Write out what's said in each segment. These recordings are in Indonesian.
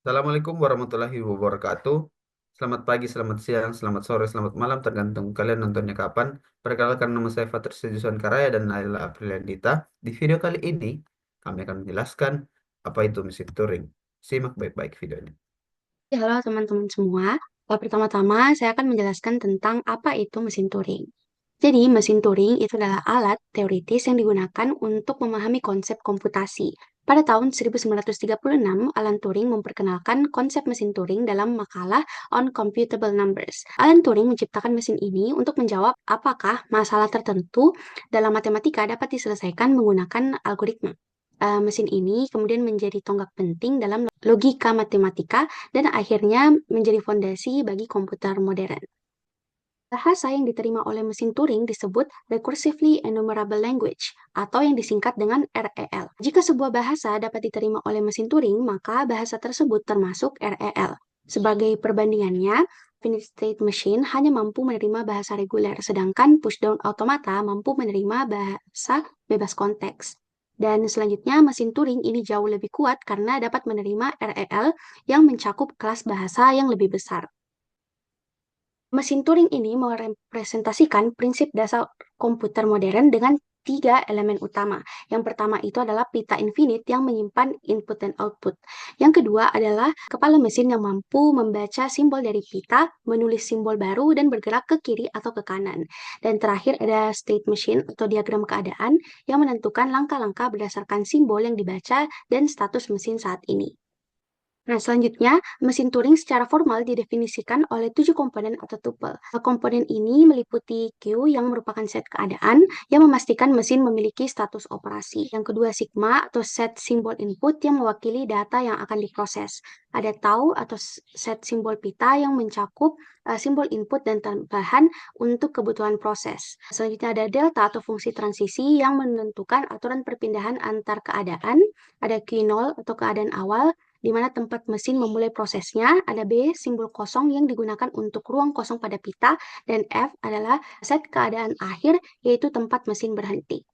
Assalamualaikum warahmatullahi wabarakatuh. Selamat pagi, selamat siang, selamat sore, selamat malam, tergantung kalian nontonnya kapan. Perkenalkan, nama saya Fatir Sejusan Karaya dan Naila Apriliandita. Di video kali ini, kami akan menjelaskan apa itu mesin Turing. Simak baik-baik videonya. Ya, halo teman-teman semua. Pertama-tama saya akan menjelaskan tentang apa itu mesin Turing. Jadi, mesin Turing itu adalah alat teoritis yang digunakan untuk memahami konsep komputasi. Pada tahun 1936, Alan Turing memperkenalkan konsep mesin Turing dalam makalah On Computable Numbers. Alan Turing menciptakan mesin ini untuk menjawab apakah masalah tertentu dalam matematika dapat diselesaikan menggunakan algoritma. Mesin ini kemudian menjadi tonggak penting dalam logika matematika dan akhirnya menjadi fondasi bagi komputer modern. Bahasa yang diterima oleh mesin Turing disebut Recursively Enumerable Language atau yang disingkat dengan REL. Jika sebuah bahasa dapat diterima oleh mesin Turing, maka bahasa tersebut termasuk REL. Sebagai perbandingannya, Finite State Machine hanya mampu menerima bahasa reguler, sedangkan Pushdown Automata mampu menerima bahasa bebas konteks. Dan selanjutnya, mesin Turing ini jauh lebih kuat karena dapat menerima REL yang mencakup kelas bahasa yang lebih besar. Mesin Turing ini merepresentasikan prinsip dasar komputer modern dengan tiga elemen utama. Yang pertama itu adalah pita infinite yang menyimpan input dan output. Yang kedua adalah kepala mesin yang mampu membaca simbol dari pita, menulis simbol baru, dan bergerak ke kiri atau ke kanan. Dan terakhir ada state machine atau diagram keadaan yang menentukan langkah-langkah berdasarkan simbol yang dibaca dan status mesin saat ini. Nah, selanjutnya, mesin Turing secara formal didefinisikan oleh 7 komponen atau tuple. Komponen ini meliputi Q yang merupakan set keadaan yang memastikan mesin memiliki status operasi. Yang kedua, sigma atau set simbol input yang mewakili data yang akan diproses. Ada tau atau set simbol pita yang mencakup simbol input dan tambahan untuk kebutuhan proses. Selanjutnya ada delta atau fungsi transisi yang menentukan aturan perpindahan antar keadaan. Ada Q0 atau keadaan awal di mana tempat mesin memulai prosesnya, ada B, simbol kosong yang digunakan untuk ruang kosong pada pita, dan F adalah set keadaan akhir, yaitu tempat mesin berhenti.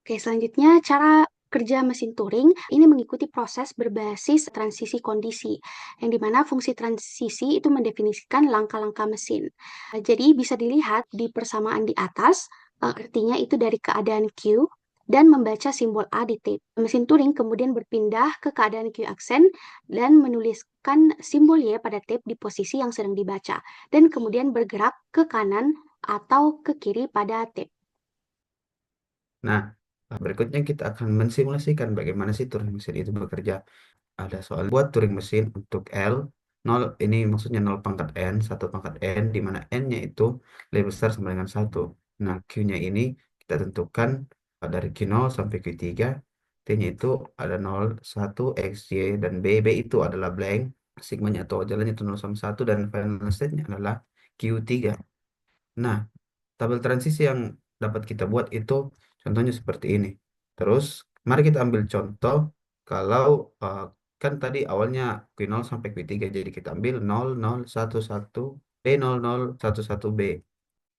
Oke, selanjutnya cara kerja mesin Turing ini mengikuti proses berbasis transisi kondisi, yang dimana fungsi transisi itu mendefinisikan langkah-langkah mesin. Jadi bisa dilihat di persamaan di atas, artinya itu dari keadaan Q, dan membaca simbol A di tape. Mesin Turing kemudian berpindah ke keadaan Q aksen dan menuliskan simbol Y pada tape di posisi yang sedang dibaca, dan kemudian bergerak ke kanan atau ke kiri pada tape. Nah, berikutnya kita akan mensimulasikan bagaimana sih Turing mesin itu bekerja. Ada soal buat Turing mesin untuk L, 0 ini maksudnya 0 pangkat N, 1 pangkat N, di mana N-nya itu lebih besar sama dengan 1. Nah, Q-nya ini kita tentukan dari Q0 sampai Q3, T-nya itu ada 0, 1, X, Y, dan B. B itu adalah blank, sigmanya atau jalannya itu 0 sama 1, dan final state-nya adalah Q3. Nah, tabel transisi yang dapat kita buat itu contohnya seperti ini. Terus, mari kita ambil contoh kalau kan tadi awalnya Q0 sampai Q3, jadi kita ambil 0011 B 0011 B.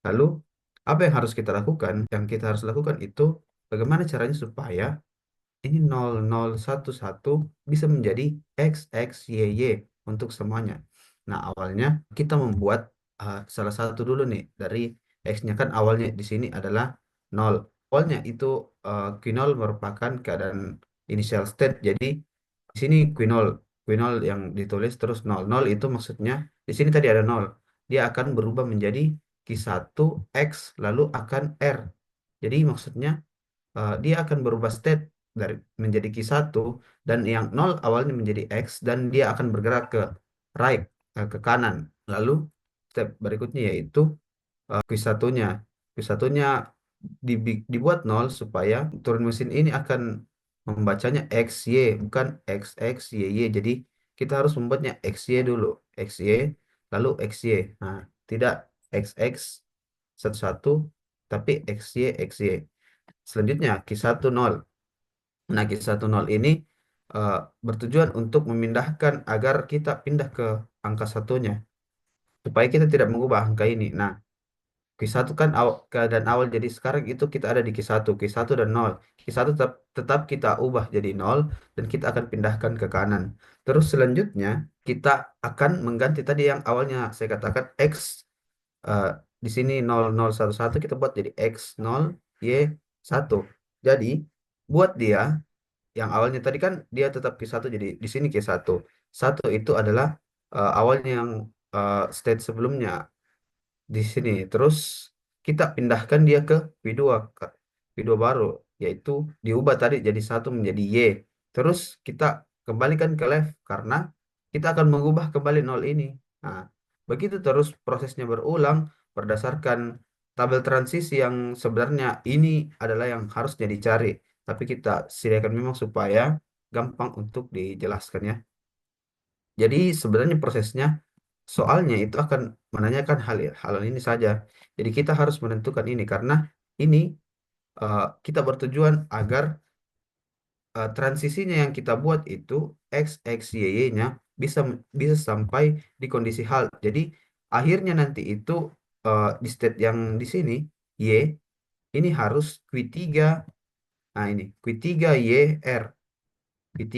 Lalu, apa yang harus kita lakukan? Yang kita harus lakukan itu bagaimana caranya supaya ini 0011 bisa menjadi XXYY untuk semuanya. Nah, awalnya kita membuat salah satu dulu nih dari X-nya kan awalnya di sini adalah 0. Awalnya itu Q0 merupakan keadaan initial state. Jadi di sini Q0, Q0 yang ditulis terus 0. 0 itu maksudnya di sini tadi ada 0. Dia akan berubah menjadi Q1 X lalu akan R. Jadi maksudnya dia akan berubah state dari menjadi Q1 dan yang 0 awalnya menjadi X dan dia akan bergerak ke right, ke kanan. Lalu step berikutnya yaitu Q1-nya. Q1-nya dibuat 0 supaya turun mesin ini akan membacanya XY bukan XX YY. Jadi kita harus membuatnya XY dulu. XY lalu XY. Nah, tidak XX 11 tapi XY XY. Selanjutnya Q1 0. Nah, Q10 ini eh, bertujuan untuk memindahkan agar kita pindah ke angka satunya supaya kita tidak mengubah angka ini. Nah, Q1 kan keadaan awal, jadi sekarang itu kita ada di Q1, Q1 dan nol. Q1 tetap kita ubah jadi nol dan kita akan pindahkan ke kanan. Terus selanjutnya kita akan mengganti tadi yang awalnya saya katakan X, eh, di sini 0011 kita buat jadi X0Y1. Jadi buat dia yang awalnya tadi kan dia tetap Q1, jadi di sini Q1. Satu itu adalah awalnya yang state sebelumnya di sini. Terus kita pindahkan dia ke V2, V2 baru, yaitu diubah tadi jadi satu menjadi Y. Terus kita kembalikan ke left karena kita akan mengubah kembali nol ini. Nah, begitu terus prosesnya berulang berdasarkan tabel transisi yang sebenarnya ini adalah yang harusnya dicari. Tapi kita sediakan memang supaya gampang untuk dijelaskan ya. Jadi sebenarnya prosesnya soalnya itu akan menanyakan hal ini saja. Jadi kita harus menentukan ini karena ini kita bertujuan agar transisinya yang kita buat itu x y y-nya bisa bisa sampai di kondisi hal. Jadi akhirnya nanti itu di state yang di sini y ini harus Q3. Nah, ini Q3 y r, Q3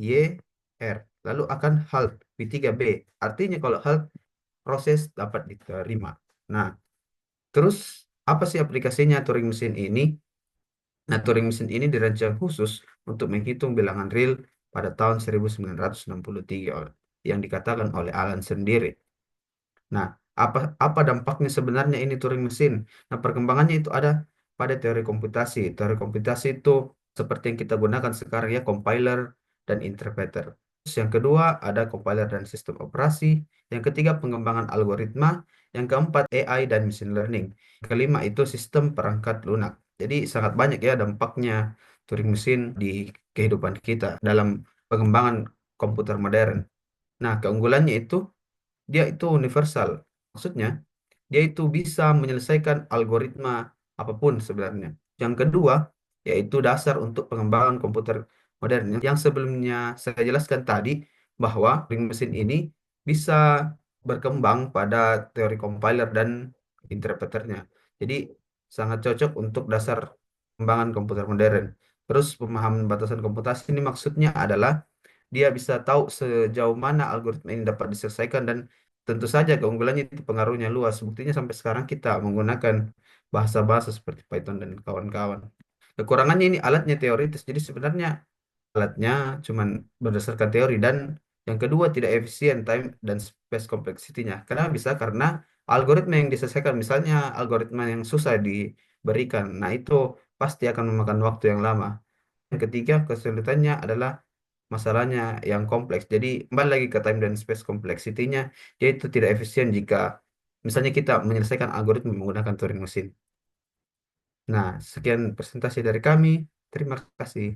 y r. Lalu akan halt Q3b. Artinya kalau halt proses dapat diterima. Nah, terus apa sih aplikasinya Turing mesin ini? Nah, Turing mesin ini dirancang khusus untuk menghitung bilangan real pada tahun 1963 yang dikatakan oleh Alan sendiri. Nah, apa apa dampaknya sebenarnya ini Turing mesin? Nah, perkembangannya itu ada pada teori komputasi. Teori komputasi itu seperti yang kita gunakan sekarang ya, compiler dan interpreter. Terus yang kedua ada compiler dan sistem operasi. Yang ketiga pengembangan algoritma. Yang keempat AI dan machine learning. Kelima itu sistem perangkat lunak. Jadi sangat banyak ya dampaknya Turing mesin di kehidupan kita dalam pengembangan komputer modern. Nah, keunggulannya itu dia itu universal. Maksudnya, dia itu bisa menyelesaikan algoritma apapun sebenarnya. Yang kedua, yaitu dasar untuk pengembangan komputer modern. Yang sebelumnya saya jelaskan tadi, bahwa ring mesin ini bisa berkembang pada teori compiler dan interpreternya. Jadi, sangat cocok untuk dasar pengembangan komputer modern. Terus, pemahaman batasan komputasi ini maksudnya adalah dia bisa tahu sejauh mana algoritma ini dapat diselesaikan dan tentu saja keunggulannya itu pengaruhnya luas. Buktinya sampai sekarang kita menggunakan bahasa-bahasa seperti Python dan kawan-kawan. Kekurangannya ini alatnya teoritis, jadi sebenarnya alatnya cuman berdasarkan teori dan yang kedua tidak efisien time dan space complexity-nya. Kenapa bisa? Karena algoritma yang diselesaikan, misalnya algoritma yang susah diberikan, nah itu pasti akan memakan waktu yang lama. Yang ketiga, kesulitannya adalah masalahnya yang kompleks. Jadi kembali lagi ke time dan space complexity-nya, dia itu tidak efisien jika misalnya kita menyelesaikan algoritma menggunakan Turing mesin. Nah, sekian presentasi dari kami. Terima kasih.